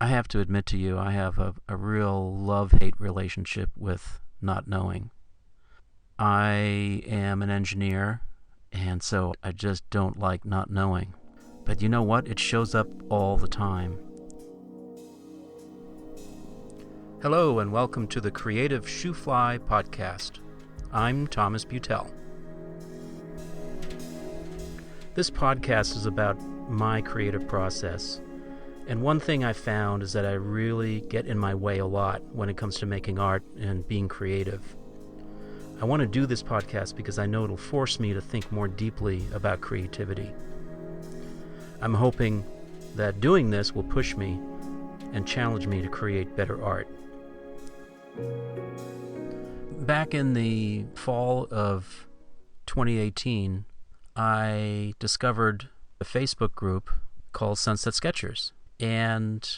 I have to admit to you, I have a real love-hate relationship with not knowing. I am an engineer, and so I just don't like not knowing. But you know what? It shows up all the time. Hello, and welcome to the Creative Shoofly podcast. I'm Thomas Beutel. This podcast is about my creative process. And one thing I found is that I really get in my way a lot when it comes to making art and being creative. I want to do this podcast because I know it'll force me to think more deeply about creativity. I'm hoping that doing this will push me and challenge me to create better art. Back in the fall of 2018, I discovered a Facebook group called Sunset Sketchers. And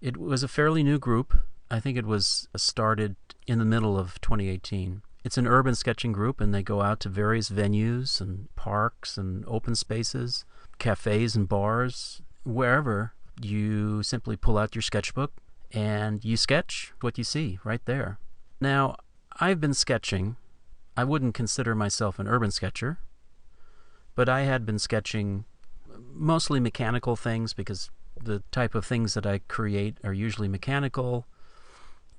it was a fairly new group. I think it was started in the middle of 2018. It's an urban sketching group, and they go out to various venues and parks and open spaces, cafes and bars, wherever. You simply pull out your sketchbook and you sketch what you see right there. Now, I've been sketching. I wouldn't consider myself an urban sketcher, but I had been sketching mostly mechanical things because the type of things that I create are usually mechanical,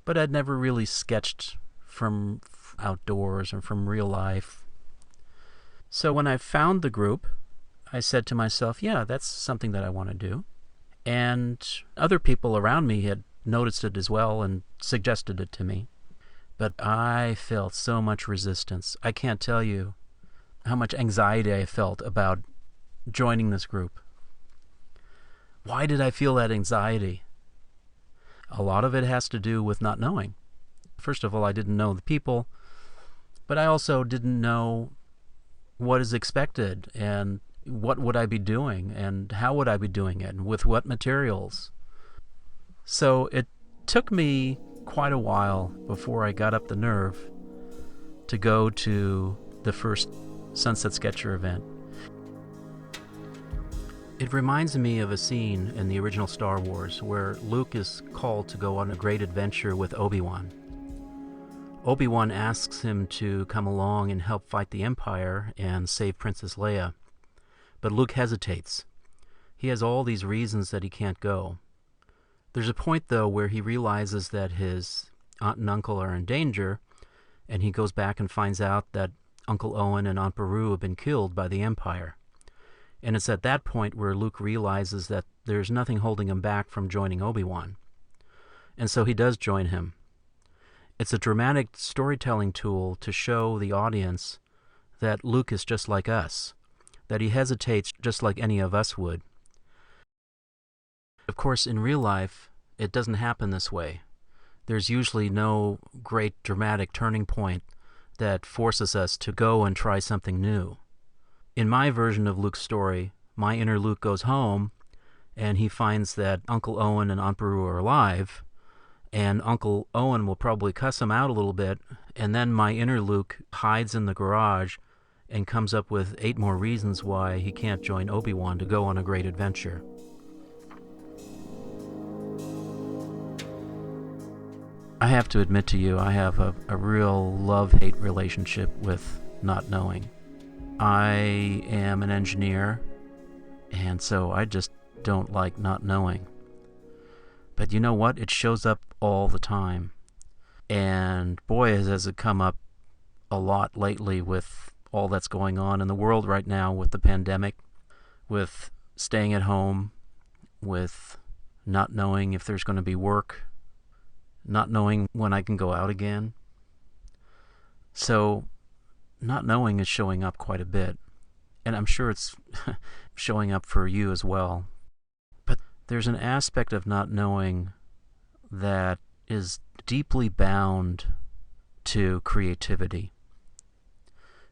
but I'd never really sketched from outdoors or from real life. So when I found the group, I said to myself, yeah, that's something that I want to do. And other people around me had noticed it as well and suggested it to me. But I felt so much resistance. I can't tell you how much anxiety I felt about joining this group. Why did I feel that anxiety? A lot of it has to do with not knowing. First of all, I didn't know the people, but I also didn't know what is expected and what would I be doing and how would I be doing it and with what materials. So it took me quite a while before I got up the nerve to go to the first Sunset Sketcher event. It reminds me of a scene in the original Star Wars where Luke is called to go on a great adventure with Obi-Wan. Obi-Wan asks him to come along and help fight the Empire and save Princess Leia. But Luke hesitates. He has all these reasons that he can't go. There's a point, though, where he realizes that his aunt and uncle are in danger, and he goes back and finds out that Uncle Owen and Aunt Beru have been killed by the Empire. And it's at that point where Luke realizes that there's nothing holding him back from joining Obi-Wan. And so he does join him. It's a dramatic storytelling tool to show the audience that Luke is just like us, that he hesitates just like any of us would. Of course, in real life, it doesn't happen this way. There's usually no great dramatic turning point that forces us to go and try something new. In my version of Luke's story, my inner Luke goes home and he finds that Uncle Owen and Aunt Beru are alive, and Uncle Owen will probably cuss him out a little bit, and then my inner Luke hides in the garage and comes up with 8 more reasons why he can't join Obi-Wan to go on a great adventure. I have to admit to you, I have a real love-hate relationship with not knowing. I am an engineer, and so I just don't like not knowing. But you know what? It shows up all the time. And boy, has it come up a lot lately with all that's going on in the world right now with the pandemic, with staying at home, with not knowing if there's going to be work, not knowing when I can go out again. So not knowing is showing up quite a bit, and I'm sure it's showing up for you as well. But there's an aspect of not knowing that is deeply bound to creativity,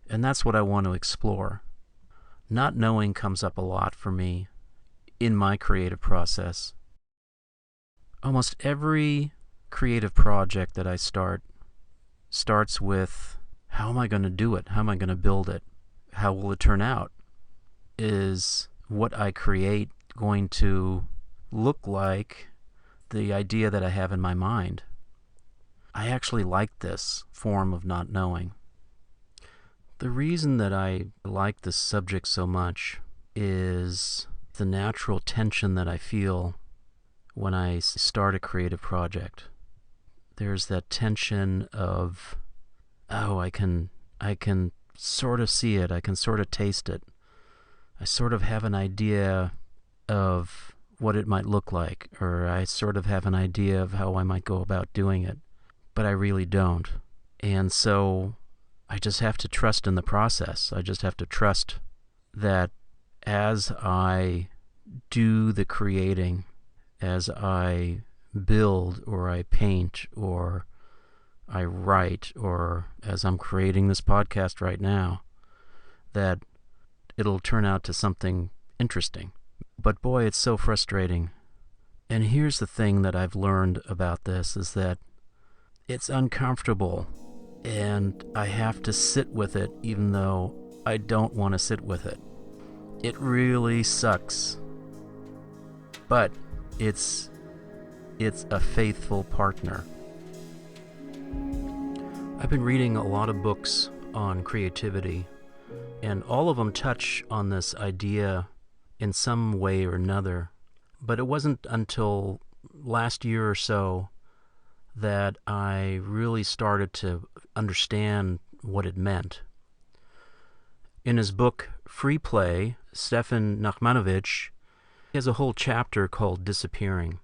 and that's what I want to explore. Not knowing comes up a lot for me in my creative process. Almost every creative project that I starts with, how am I going to do it? How am I going to build it? How will it turn out? Is what I create going to look like the idea that I have in my mind. I actually like this form of not knowing. The reason that I like this subject so much is the natural tension that I feel when I start a creative project. There's that tension of, oh, I can sort of see it, I can sort of taste it. I sort of have an idea of what it might look like, or I sort of have an idea of how I might go about doing it, but I really don't. And so I just have to trust in the process. I just have to trust that as I do the creating, as I build or I paint or I write, or as I'm creating this podcast right now, that it'll turn out to something interesting. But boy, it's so frustrating. And here's the thing that I've learned about this, is that it's uncomfortable, and I have to sit with it even though I don't want to sit with it. It really sucks. But it's a faithful partner. I've been reading a lot of books on creativity, and all of them touch on this idea in some way or another. But it wasn't until last year or so that I really started to understand what it meant. In his book Free Play, Stefan Nachmanovitch has a whole chapter called Disappearing.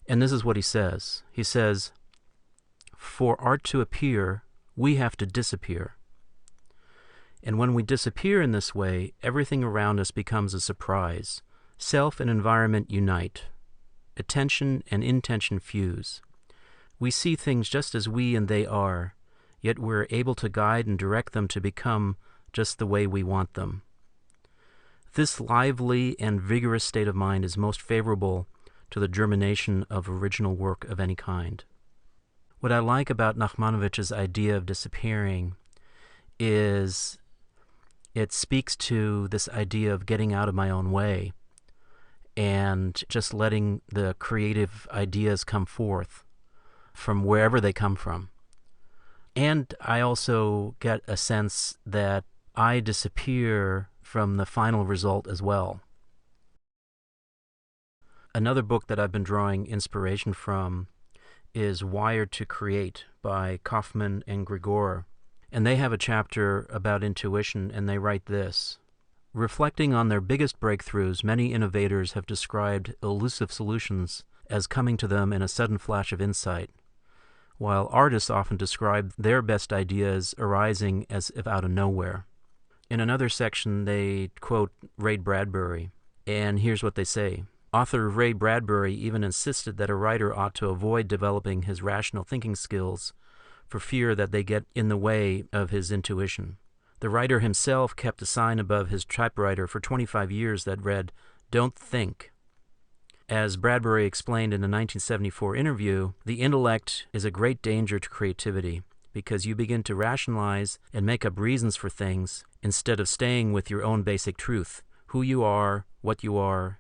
And this is what he says. He says, "For art to appear, we have to disappear. And when we disappear in this way, everything around us becomes a surprise. Self and environment unite. Attention and intention fuse. We see things just as we and they are, yet we're able to guide and direct them to become just the way we want them. This lively and vigorous state of mind is most favorable to the germination of original work of any kind." What I like about Nachmanovich's idea of disappearing is it speaks to this idea of getting out of my own way and just letting the creative ideas come forth from wherever they come from. And I also get a sense that I disappear from the final result as well. Another book that I've been drawing inspiration from is Wired to Create by Kaufman and Grigor. And they have a chapter about intuition, and they write this: "Reflecting on their biggest breakthroughs, many innovators have described elusive solutions as coming to them in a sudden flash of insight, while artists often describe their best ideas arising as if out of nowhere." In another section, they quote Ray Bradbury, and here's what they say. Author Ray Bradbury even insisted that a writer ought to avoid developing his rational thinking skills for fear that they get in the way of his intuition. The writer himself kept a sign above his typewriter for 25 years that read, "Don't think." As Bradbury explained in a 1974 interview, the intellect is a great danger to creativity because you begin to rationalize and make up reasons for things instead of staying with your own basic truth, who you are,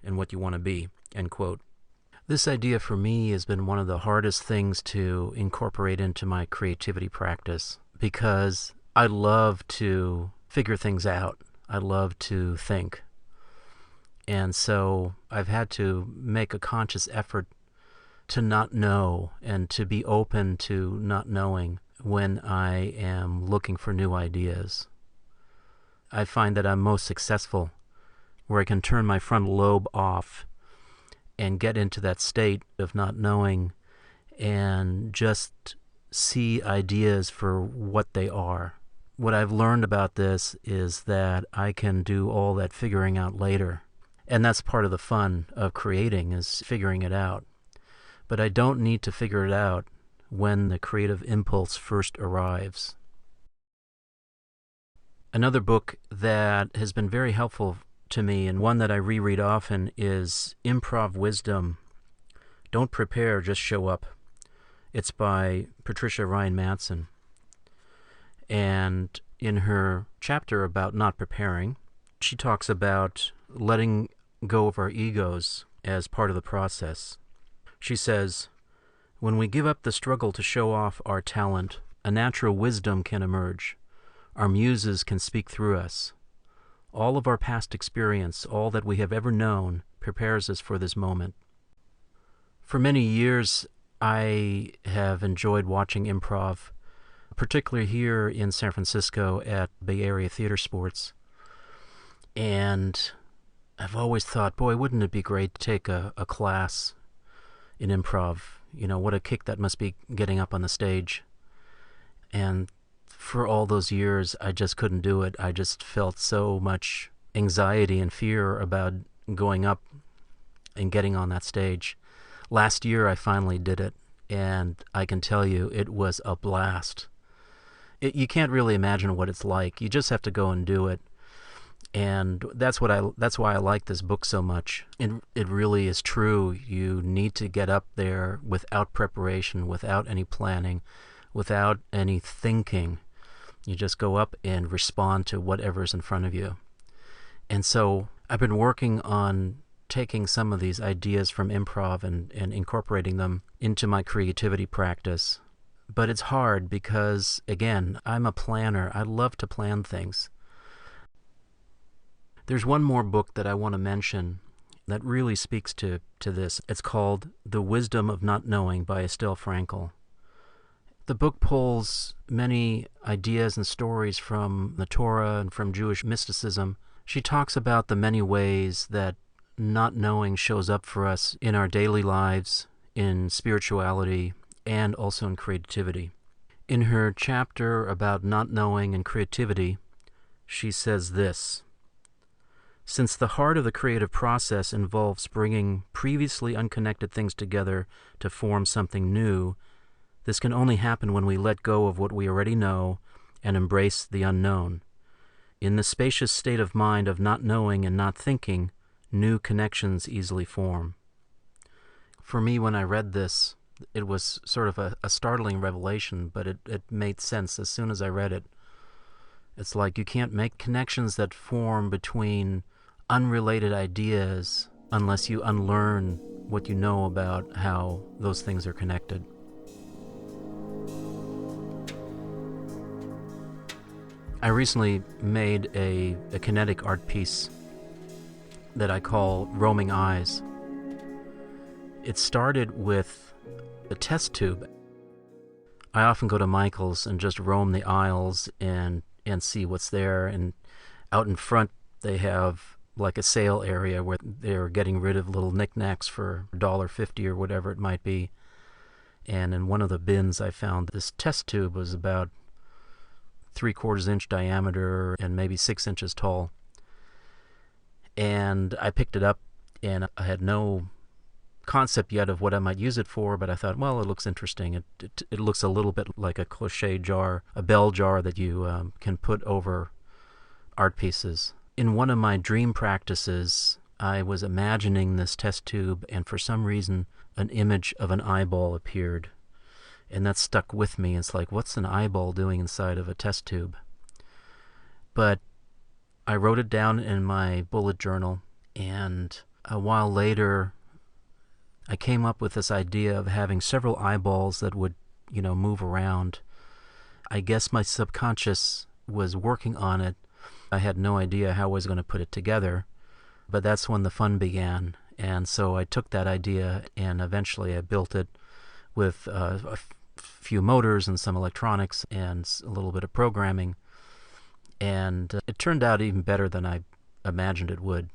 and what you want to be, end quote. This idea for me has been one of the hardest things to incorporate into my creativity practice because I love to figure things out. I love to think. And so I've had to make a conscious effort to not know and to be open to not knowing when I am looking for new ideas. I find that I'm most successful where I can turn my frontal lobe off and get into that state of not knowing and just see ideas for what they are. What I've learned about this is that I can do all that figuring out later. And that's part of the fun of creating, is figuring it out. But I don't need to figure it out when the creative impulse first arrives. Another book that has been very helpful to me, and one that I reread often, is Improv Wisdom. Don't Prepare, Just Show Up. It's by Patricia Ryan Manson. And in her chapter about not preparing, she talks about letting go of our egos as part of the process. She says, "When we give up the struggle to show off our talent, a natural wisdom can emerge. Our muses can speak through us. All of our past experience, all that we have ever known, prepares us for this moment." For many years, I have enjoyed watching improv, particularly here in San Francisco at Bay Area Theater Sports. And I've always thought, boy, wouldn't it be great to take a class in improv? You know, what a kick that must be getting up on the stage. And for all those years, I just couldn't do it. I just felt so much anxiety and fear about going up and getting on that stage. Last year, I finally did it, and I can tell you, it was a blast. You can't really imagine what it's like. You just have to go and do it. And that's why I like this book so much. It really is true. You need to get up there without preparation, without any planning, without any thinking. You just go up and respond to whatever's in front of you. And so I've been working on taking some of these ideas from improv and incorporating them into my creativity practice. But it's hard because, again, I'm a planner. I love to plan things. There's one more book that I want to mention that really speaks to this. It's called The Wisdom of Not Knowing by Estelle Frankel. The book pulls many ideas and stories from the Torah and from Jewish mysticism. She talks about the many ways that not knowing shows up for us in our daily lives, in spirituality, and also in creativity. In her chapter about not knowing and creativity, she says this: "Since the heart of the creative process involves bringing previously unconnected things together to form something new, this can only happen when we let go of what we already know and embrace the unknown. In the spacious state of mind of not knowing and not thinking, new connections easily form." For me, when I read this, it was sort of a startling revelation, but it made sense as soon as I read it. It's like you can't make connections that form between unrelated ideas unless you unlearn what you know about how those things are connected. I recently made a kinetic art piece that I call Roaming Eyes. It started with a test tube. I often go to Michael's and just roam the aisles and see what's there. And out in front, they have like a sale area where they're getting rid of little knickknacks for $1.50 or whatever it might be. And in one of the bins, I found this test tube was about 3/4 inch diameter and maybe 6 inches tall. And I picked it up, and I had no concept yet of what I might use it for, but I thought, well, it looks interesting. It looks a little bit like a cliche jar, a bell jar that you can put over art pieces. In one of my dream practices, I was imagining this test tube, and for some reason, an image of an eyeball appeared. And that stuck with me. It's like, what's an eyeball doing inside of a test tube? But I wrote it down in my bullet journal, and a while later, I came up with this idea of having several eyeballs that would, move around. I guess my subconscious was working on it. I had no idea how I was going to put it together, but that's when the fun began. And so I took that idea, and eventually I built it with a few motors and some electronics and a little bit of programming. And it turned out even better than I imagined it would.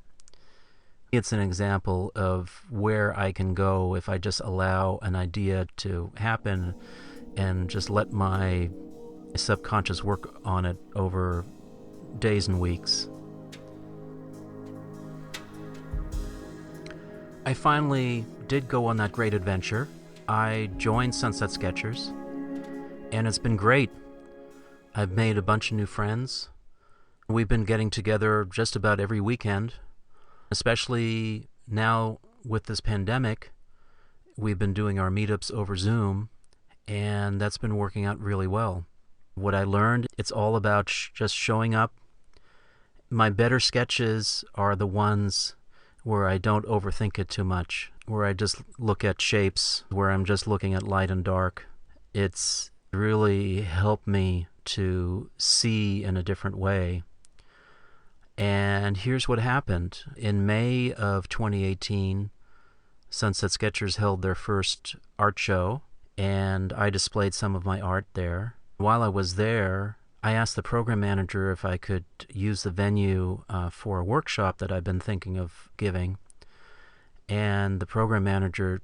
It's an example of where I can go if I just allow an idea to happen and just let my subconscious work on it over days and weeks. I finally did go on that great adventure. I joined Sunset Sketchers, and it's been great. I've made a bunch of new friends. We've been getting together just about every weekend, especially now with this pandemic. We've been doing our meetups over Zoom, and that's been working out really well. What I learned, it's all about just showing up. My better sketches are the ones where I don't overthink it too much. where I just look at shapes, where I'm just looking at light and dark. It's really helped me to see in a different way. And here's what happened. In May of 2018, Sunset Sketchers held their first art show, and I displayed some of my art there. While I was there, I asked the program manager if I could use the venue for a workshop that I've been thinking of giving. And the program manager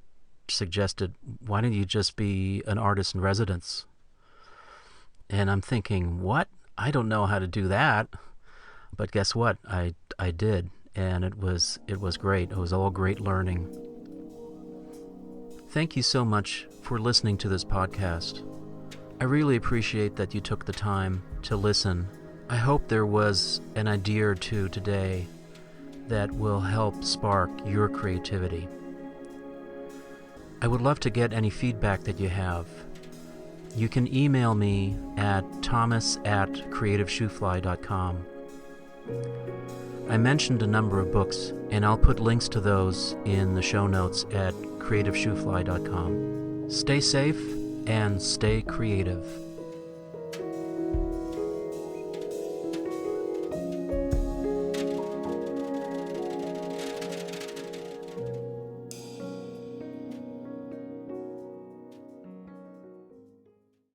suggested, why don't you just be an artist in residence? And I'm thinking, what? I don't know how to do that. But guess what? I did, and it was great. It was all great learning. Thank you so much for listening to this podcast. I really appreciate that you took the time to listen. I hope there was an idea or two today that will help spark your creativity. I would love to get any feedback that you have. You can email me at thomas@creativeshoofly.com. I mentioned a number of books, and I'll put links to those in the show notes at creativeshoofly.com. Stay safe and stay creative.